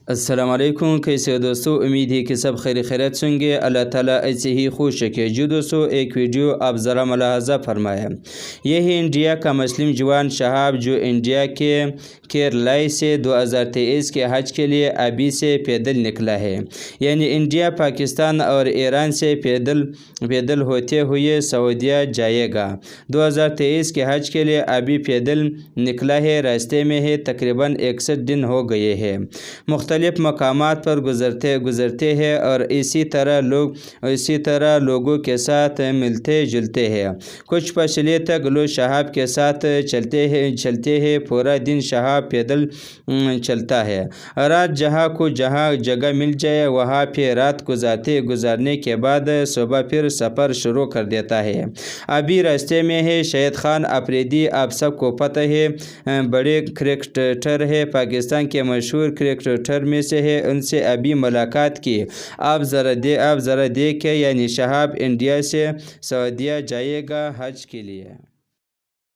السلام علیکم، کیسے ہو دوستو؟ امید ہے کہ سب خیریت سے ہوں گے۔ اللہ تعالیٰ ایسے ہی خوش رکھے۔ جو دوستو ایک ویڈیو آپ ذرا ملاحظہ فرمائیں۔ یہ ہے انڈیا کا مسلم جوان شہاب جو انڈیا کے کیرالہ سے 2023 کے حج کے لیے ابھی سے پیدل نکلا ہے۔ یعنی انڈیا، پاکستان اور ایران سے پیدل ہوتے ہوئے سعودیہ جائے گا۔ 2023 کے حج کے لیے ابھی پیدل نکلا ہے، راستے میں ہے، تقریباً 61 دن ہو گئے ہیں۔ مختلف مقامات پر گزرتے ہیں اور اسی طرح لوگوں کے ساتھ ملتے جلتے ہیں۔ کچھ فاصلے تک لوگ شہاب کے ساتھ چلتے ہیں۔ پورا دن شہاب پیدل چلتا ہے۔ رات جہاں جگہ مل جائے وہاں پہ رات گزارنے کے بعد صبح پھر سفر شروع کر دیتا ہے۔ ابھی راستے میں ہے شاہد خان آفریدی، آپ سب کو پتہ ہے، بڑے کرکٹر ہے، پاکستان کے مشہور کرکٹر میں سے ہے۔ ان سے ابھی ملاقات کی۔ آپ ذرا دیکھیں، یعنی شہاب انڈیا سے سعودیہ جائے گا حج کے لیے۔